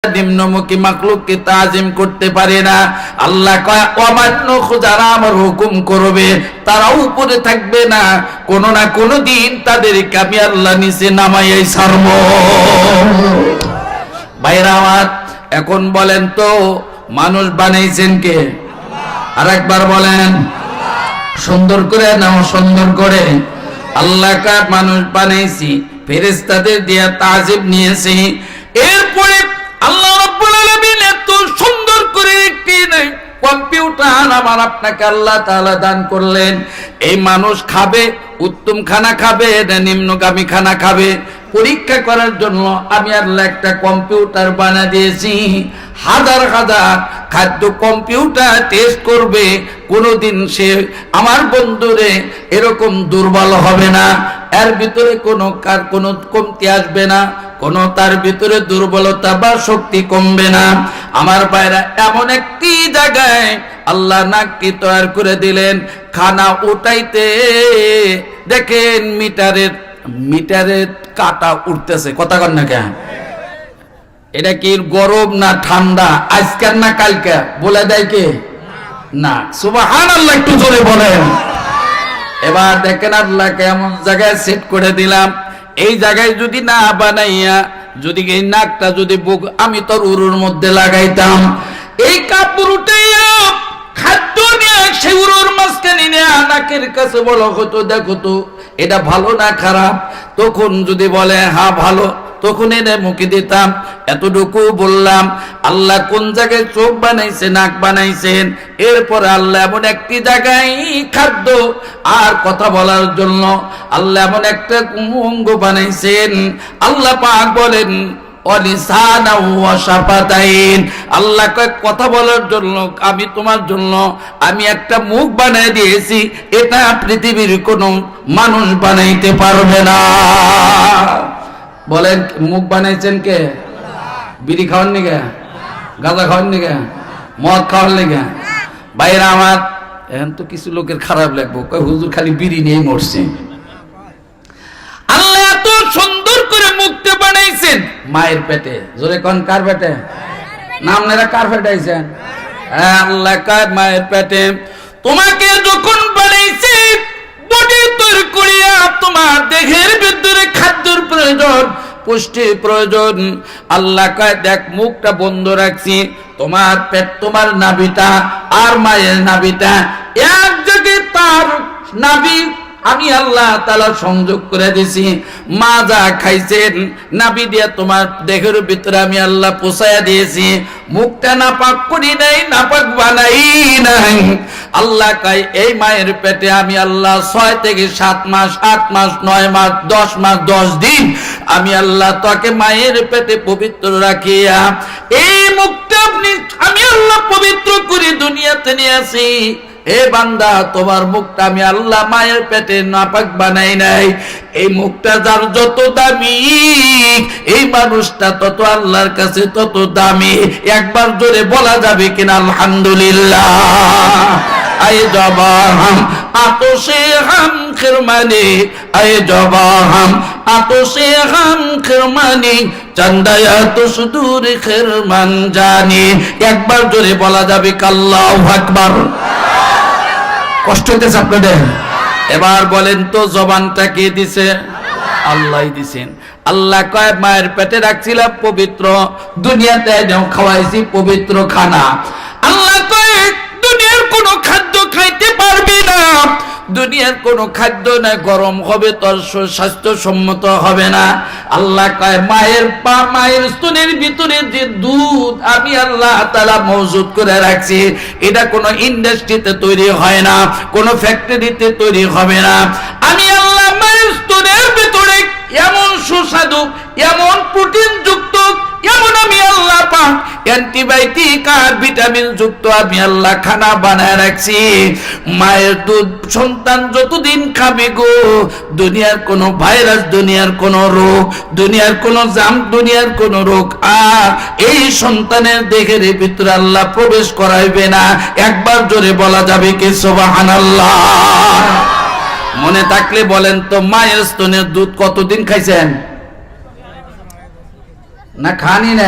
নিম্নমুখী মাখলুককে তাজিম করতে পারে না। আল্লাহ কয় অমান্য যারা আমার হুকুম করবে তারাও উপরে থাকবে না, কোন না কোন দিন তাদেরকে আমি আল্লাহ নিচে নামাইয়াই ছাড়ব। ভাইরা আমার, এখন বলেন তো মানুষ বানাইছেন কে? আরেকবার বলেন, সুন্দর করে নাও, সুন্দর করে। আল্লাহ কা মানুষ বানাইছি, ফেরেশতাদের দিয়া তাজিব নিয়েছি। এরপরে আল্লাহ রাব্বুল আলামিন এত সুন্দর করে একটি কম্পিউটার আমার আপনাকে আল্লাহ তাআলা দান করলেন। এই মানুষ খাবে, উত্তম খানা খাবে না নিম্নগামী খানা খাবে, পরীক্ষা করার জন্য আমি আল্লাহ একটা কম্পিউটার বানিয়ে দিয়েছি। হাজার হাজার খাদ্য কম্পিউটার টেস্ট করবে, কোনোদিন সে আমার বন্ধুরে এরকম দুর্বল হবে না, এর ভিতরে কোনো কমতি আসবে না, কোনো তার ভিতরে দুর্বলতা বা শক্তি কমবে না। আমার ভাইরা, এমন একটি জায়গায় আল্লাহ নাকটি তৈরি করে দিলেন, খানা উঠাইতে দেখেন মিটারের কাটা উঠতেছে। কথা কন না কেন? এটা কি গরম না ঠান্ডা, আজকের না কালকে বলে দেয় কে? না। সুবহানাল্লাহ, একটু জোরে বলেন। এবার দেখেন আল্লাহকে এমন জায়গায় সেট করে দিলাম, এই জায়গায় যদি না বানাইয়া যদি এই নাকটা যদি বুক আমি তোর উরুর মধ্যে লাগাইতাম, এই কাপড় উঠাইয়া খাদ্য নিয়ে সেই উরুর মাঝখানে নিয়ে নাকের কাছে বলো হতো, দেখো তো এটা ভালো না খারাপ, তখন যদি বলে হ্যাঁ ভালো, তখন এনে মুখে দিতাম। এতটুকু বললাম। আল্লাহ কোন জায়গায় চোখ বানাইছে, নাক বানাইছেন, এরপর আল্লাহ এমন একটি জায়গায় খাদ্য আর কথা বলার জন্য আল্লাহ এমন একটা অঙ্গ বানাইছেন। আল্লাহ পাক বলেন আল্লাহ কথা বলার জন্য আমি তোমার জন্য আমি একটা মুখ বানিয়ে দিয়েছি, এটা পৃথিবীর কোন মানুষ বানাইতে পারবে না। বলেন, মুখ বানাইছেন কে? বিড়ি খাওয়ার নিগে, গাঁজা খাওয়ার নিগে, মদ খাওয়ার নিগে? বাইরে আমার এখন তো কিছু লোকের খারাপ লাগবো, হুজুর খালি বিড়ি নিয়ে মরছে। আল্লাহ এত সুন্দর করে মুখটা বানাইছেন মায়ের পেটে। জোরে কোন কার পেটে? নাম নেরা কার পেটে আইছেন? আল্লাহ কার মায়ের পেটে। তোমাকে যখন বানাইছে বডি তৈরি করিয়া তোমার দেহের ভিতরে খাদ্যের প্রয়োজন, পুষ্টির প্রয়োজন। আল্লাহ কয় দেখ মুখটা বন্ধ রাখছি, তোমার পেট, তোমার নাভিটা আর মায়ের নাভিটা এক জায়গায়, তার নাভি আমি আল্লাহ তাআলা সংযোগ করে দিছি। মা যা খাইছেন নাভি দিয়ে তোমার দেহের ভিতরে আমি আল্লাহ পৌঁছায়া দিয়েছি। মুখটা নাপাক করি নাই, নাপাক বানাই নাই। আল্লাহ কয় এই মায়ের পেটে আমি আল্লাহ 6 থেকে 7 মাস, 8 মাস, 9 মাস, 10 মাস, 10 দিন আমি আল্লাহ তোকে মায়ের পেটে পবিত্র রাখিয়া এই মুখটা আমি আল্লাহ পবিত্র করে দুনিয়াতে নিয়ে আসি। হে বান্দা, তোমার মুখটা আমি আল্লাহ মায়ের পেটে নাপাক বানাই নাই। এই মুখটা যার যত দামি, এই মানুষটা তত আল্লাহর কাছে তত দামি। একবার জোরে বলা যাবে কিনা আলহামদুলিল্লাহ? আয়ে জবা হাম আতশে হাম খিরমানি, আয়ে জবা হাম আতশে হাম খিরমানি, চান্দায়া তো সুদূর খিরমান জানি। একবার জোরে বলা যাবে আল্লাহু আকবার। কষ্ট হইতেছে আপনাদের? এবার বলেন তো জবানটা কে দিছে? আল্লাহই দিছেন। আল্লাহ কয় মায়ের পেটে রাখছিলাম পবিত্র, দুনিয়াতে এনেও খাওয়াইছি পবিত্র খানা। আল্লাহ কয় দুনিয়ার কোনো খাদ্য খাইতে পারবি না, দুনিয়ার কোনো খাদ্য না গরম হবে, তোর স্বাস্থ্যসম্মত হবে না। আল্লাহ কয় মায়ের স্তনের ভিতরে যে দুধ আমি আল্লাহ তাআলা মজুদ করে রাখছি, এটা কোনো ইন্ডাস্ট্রিতে তৈরি হয় না, কোনো ফ্যাক্টরিতে তৈরি হবে না। আমি আল্লাহ মায়ের স্তনের ভিতরে এমন সুস্বাদু, এমন প্রোটিন যুক্ত, এমন আমি আল্লাহ পাক অ্যান্টিবায়োটিক আর ভিটামিন যুক্ত আমি আল্লাহ খানা বানায় রাখছি। মায়ের দুধ সন্তান যতদিন খাবে গো, দুনিয়ার কোনো ভাইরাস, দুনিয়ার কোনো রোগ, দুনিয়ার কোনো জাম, দুনিয়ার কোনো রোগ আর এই সন্তানের দেহের ভিতরে আল্লাহ প্রবেশ করাইবে না। একবার জোরে বলা যাবে কি সুবহানাল্লাহ? মনে থাকলে বলেন তো, মায়ের স্তনের দুধ কতদিন খাইছেন? না খানি নাই?